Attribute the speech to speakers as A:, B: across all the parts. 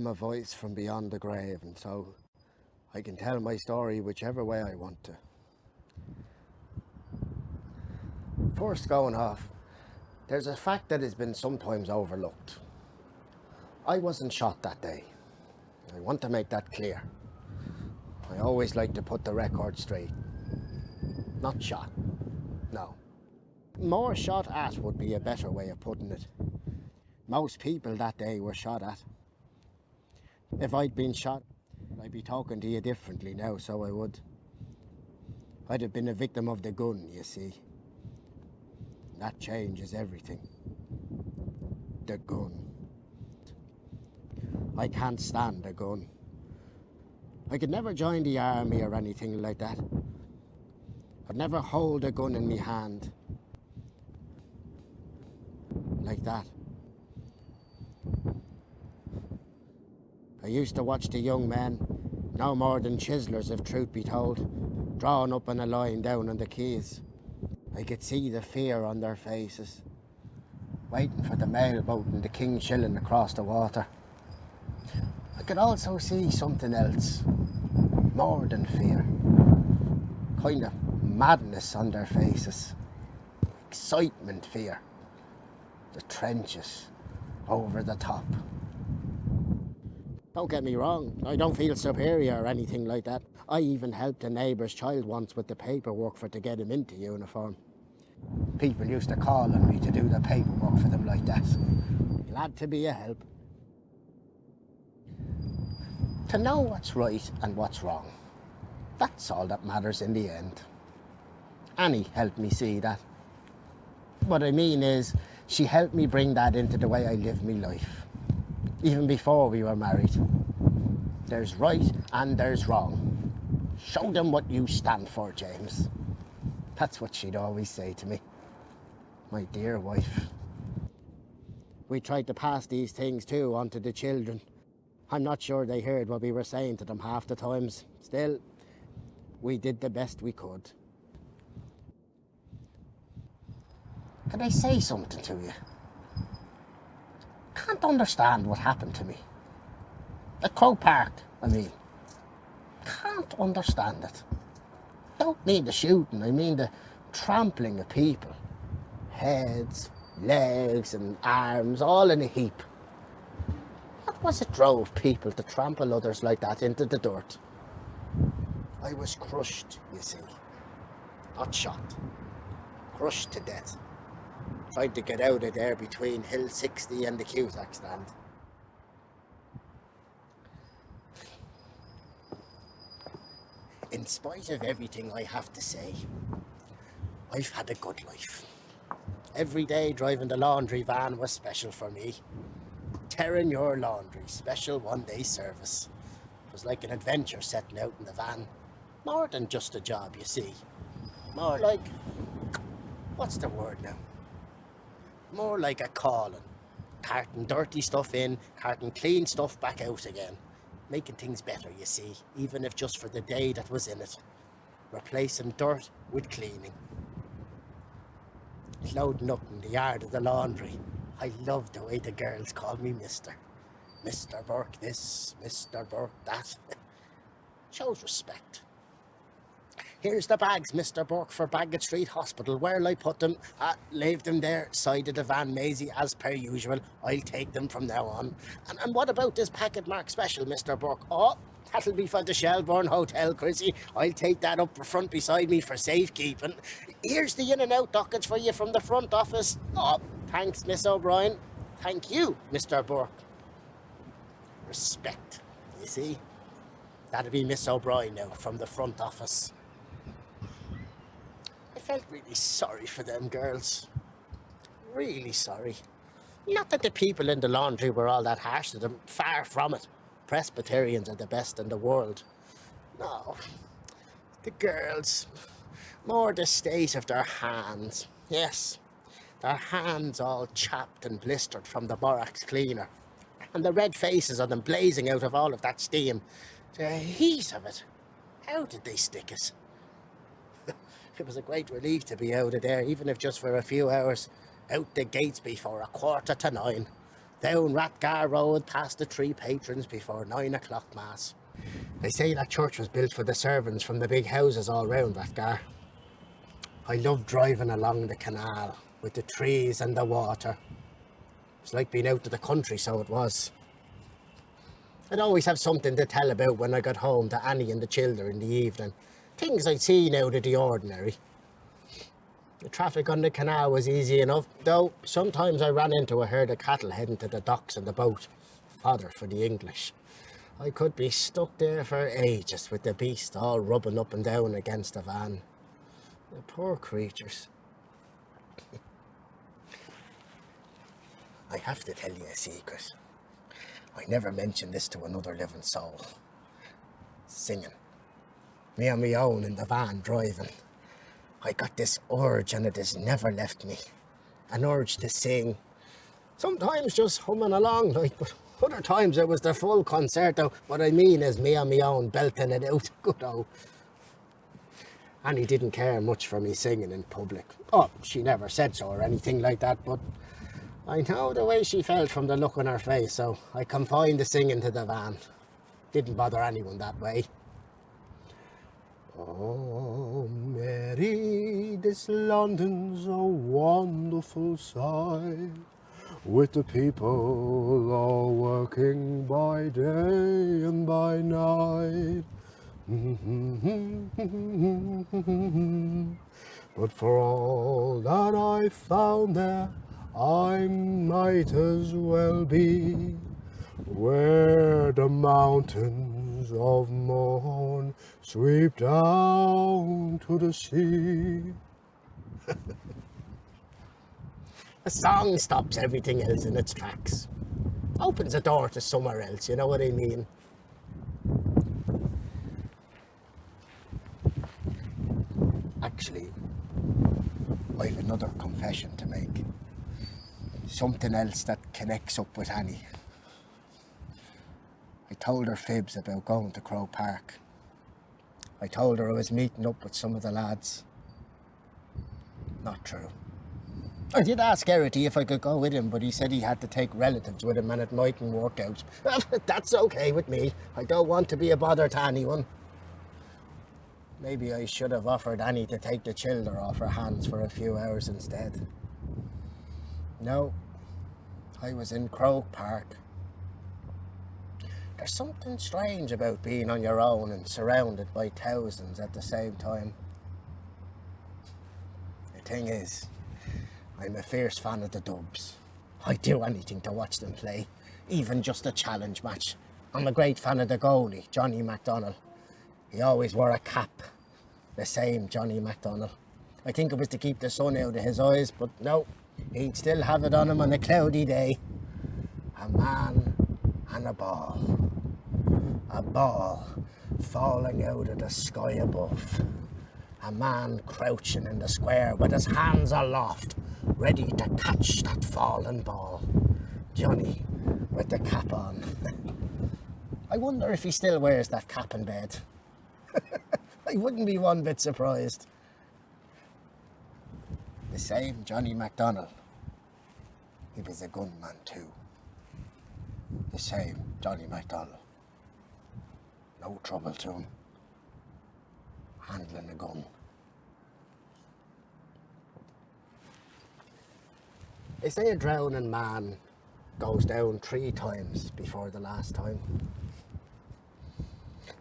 A: am a voice from beyond the grave, and so I can tell my story whichever way I want to. First going off, there's a fact that has been sometimes overlooked. I wasn't shot that day. I want to make that clear. I always like to put the record straight. Not shot. No. More shot at would be a better way of putting it. Most people that day were shot at. If I'd been shot, I'd be talking to you differently now, so I would. I'd have been a victim of the gun, you see. That changes everything. The gun. I can't stand a gun. I could never join the army or anything like that. I'd never hold a gun in me hand. Like that. I used to watch the young men, no more than chiselers if truth be told, drawn up in a line down on the quays. I could see the fear on their faces, waiting for the mail boat and the King shilling across the water. I could also see something else, more than fear, kind of madness on their faces, excitement fear, the trenches, over the top. Don't get me wrong, I don't feel superior or anything like that. I even helped a neighbour's child once with the paperwork to get him into uniform. People used to call on me to do the paperwork for them like that. Glad to be a help. To know what's right and what's wrong. That's all that matters in the end. Annie helped me see that. What I mean is, she helped me bring that into the way I live my life. Even before we were married. There's right and there's wrong. Show them what you stand for, James. That's what she'd always say to me. My dear wife. We tried to pass these things too on to the children. I'm not sure they heard what we were saying to them half the times. Still, we did the best we could. Can I say something to you? Can't understand what happened to me. At Croke Park, I mean. Can't understand it. Don't mean the shooting, I mean the trampling of people. Heads, legs and arms, all in a heap. What was it drove people to trample others like that into the dirt? I was crushed, you see. Not shot. Crushed to death. Tried to get out of there between Hill 60 and the Cusack stand. In spite of everything I have to say, I've had a good life. Every day driving the laundry van was special for me. Tearing your laundry, special one-day service. It was like an adventure setting out in the van. More than just a job, you see. More like... what's the word now? More like a calling. Carting dirty stuff in, carting clean stuff back out again. Making things better, you see, even if just for the day that was in it. Replacing dirt with cleaning. Loading up in the yard of the laundry. I loved the way the girls called me Mr. Mr. Burke this, Mr. Burke that. Shows respect. Here's the bags, Mr. Burke, for Bagot Street Hospital. Where'll I put them? Leave them there, side of the van, Maisie, as per usual. I'll take them from now on. And what about this packet mark special, Mr. Burke? Oh, that'll be for the Shelbourne Hotel, Chrissy. I'll take that up front beside me for safekeeping. Here's the in and out dockets for you from the front office. Oh, thanks, Miss O'Brien. Thank you, Mr. Burke. Respect, you see? That'll be Miss O'Brien now, from the front office. I felt really sorry for them girls. Really sorry. Not that the people in the laundry were all that harsh to them. Far from it. Presbyterians are the best in the world. No. The girls. More the state of their hands. Yes. Their hands all chapped and blistered from the borax cleaner. And the red faces on them blazing out of all of that steam. The heat of it. How did they stick it? It was a great relief to be out of there, even if just for a few hours. Out the gates before 9:15. down Rathgar Road past the Three Patrons before 9 o'clock mass. They say that church was built for the servants from the big houses all round Rathgar. I love driving along the canal with the trees and the water. It's like being out to the country, so it was. I'd always have something to tell about when I got home to Annie and the children in the evening. Things I'd seen out of the ordinary. The traffic on the canal was easy enough, though sometimes I ran into a herd of cattle heading to the docks in the boat. Fodder for the English. I could be stuck there for ages with the beast all rubbing up and down against the van. The poor creatures. I have to tell you a secret. I never mentioned this to another living soul. Singing. Me on my own in the van driving. I got this urge and it has never left me. An urge to sing. Sometimes just humming along, like, but other times it was the full concerto. What I mean is me on my own belting it out. Good old. Annie didn't care much for me singing in public. Oh, she never said so or anything like that, but I know the way she felt from the look on her face, so I confined the singing to the van. Didn't bother anyone that way. Oh, Mary, this London's a wonderful sight, with the people all working by day and by night. But for all that I found there, I might as well be where the mountains of morn sweep down to the sea. A song stops everything else in its tracks. Opens a door to somewhere else, you know what I mean? Actually, I've another confession to make. Something else that connects up with Annie. I told her fibs about going to Croke Park. I told her I was meeting up with some of the lads. Not true. I did ask Garrity if I could go with him, but he said he had to take relatives with him and it mightn't work out. That's okay with me. I don't want to be a bother to anyone. Maybe I should have offered Annie to take the childer off her hands for a few hours instead. No, I was in Croke Park. There's something strange about being on your own and surrounded by thousands at the same time. The thing is, I'm a fierce fan of the Dubs. I'd do anything to watch them play, even just a challenge match. I'm a great fan of the goalie, Johnny McDonnell. He always wore a cap, the same Johnny McDonnell. I think it was to keep the sun out of his eyes, but no, he'd still have it on him on a cloudy day. A man and a ball. A ball falling out of the sky above. A man crouching in the square with his hands aloft, ready to catch that fallen ball. Johnny with the cap on. I wonder if he still wears that cap in bed. I wouldn't be one bit surprised. The same Johnny McDonnell. He was a gunman too. The same Johnny McDonnell. No trouble to him. Handling a gun. They say a drowning man goes down 3 times before the last time.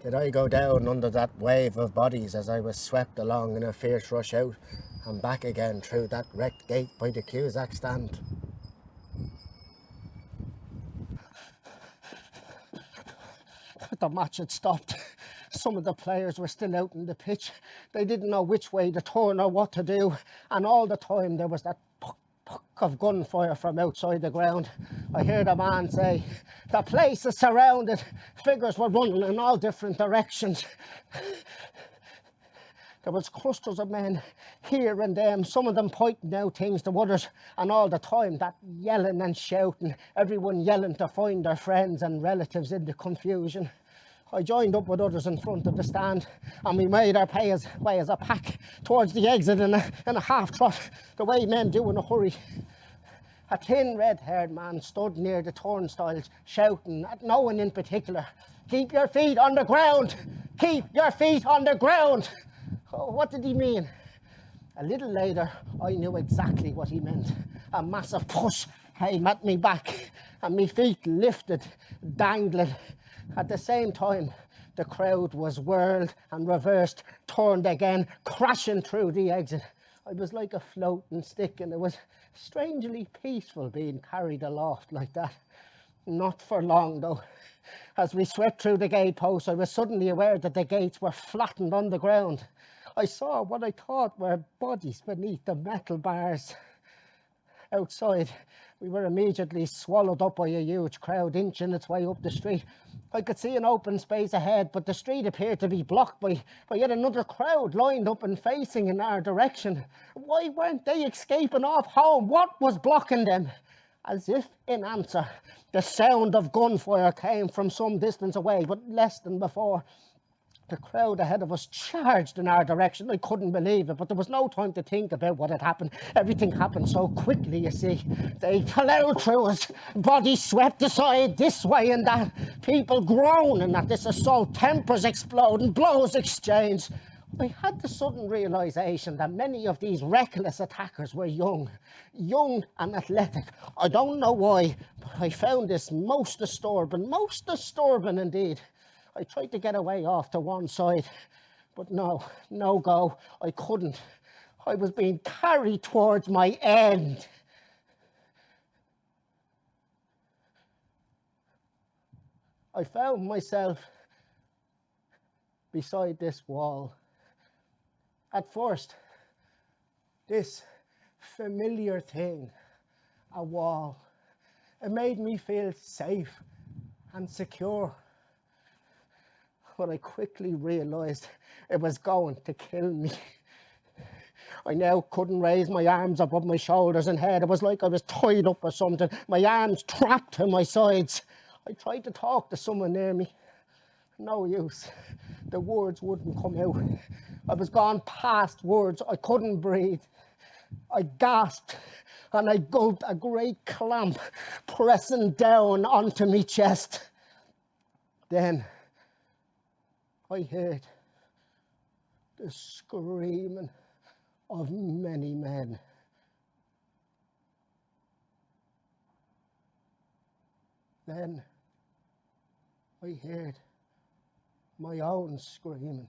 A: Did I go down under that wave of bodies as I was swept along in a fierce rush out and back again through that wrecked gate by the Cusack stand? The match had stopped. Some of the players were still out in the pitch. They didn't know which way to turn or what to do, and all the time there was that puck of gunfire from outside the ground. I heard a man say, "The place is surrounded." Figures were running in all different directions. There was clusters of men here and there, some of them pointing out things to others, and all the time that yelling and shouting, everyone yelling to find their friends and relatives in the confusion. I joined up with others in front of the stand, and we made our way as a pack towards the exit in a half trot, the way men do in a hurry. A thin, red-haired man stood near the turnstiles, shouting at no one in particular, "Keep your feet on the ground! Keep your feet on the ground!" Oh, what did he mean? A little later, I knew exactly what he meant. A massive push came at me back, and my feet lifted, dangling. At the same time, the crowd was whirled and reversed, turned again, crashing through the exit. I was like a floating stick, and it was strangely peaceful being carried aloft like that. Not for long, though. As we swept through the gateposts, I was suddenly aware that the gates were flattened on the ground. I saw what I thought were bodies beneath the metal bars. Outside, we were immediately swallowed up by a huge crowd inching its way up the street. I could see an open space ahead, but the street appeared to be blocked by yet another crowd lined up and facing in our direction. Why weren't they escaping off home? What was blocking them? As if in answer, the sound of gunfire came from some distance away, but less than before. The crowd ahead of us charged in our direction. I couldn't believe it, but there was no time to think about what had happened. Everything happened so quickly, you see. They plowed through us, bodies swept aside this way and that, people groaning at this assault, tempers exploding, blows exchanged. I had the sudden realisation that many of these reckless attackers were young and athletic. I don't know why, but I found this most disturbing indeed. I tried to get away off to one side, but no go. I couldn't. I was being carried towards my end. I found myself beside this wall. At first, this familiar thing, a wall, it made me feel safe and secure. But I quickly realised it was going to kill me. I now couldn't raise my arms above my shoulders and head. It was like I was tied up or something, my arms trapped to my sides. I tried to talk to someone near me. No use. The words wouldn't come out. I was gone past words. I couldn't breathe. I gasped and I gulped, a great clamp pressing down onto my chest. Then I heard the screaming of many men. Then I heard my own screaming.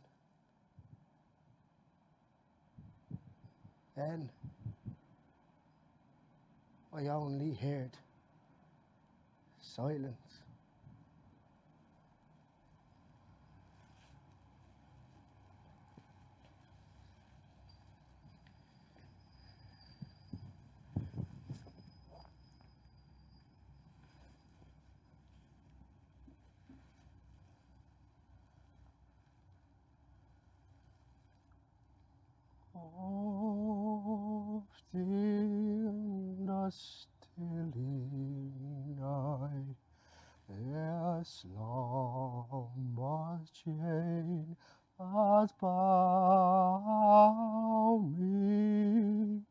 A: Then I only heard silence. Oft in der Stille night, there slumbers chain as bound me.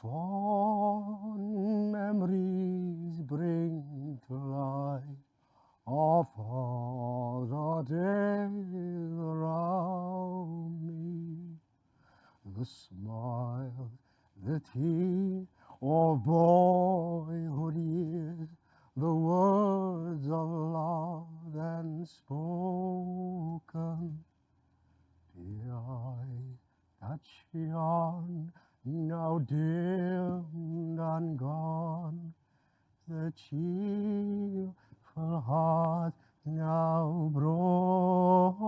A: Fond memories bring to light of all the days around me. The smile, the teeth of boyhood years, the words of love then spoken, the eyes that shone, now dimmed and gone, the cheerful heart now broken.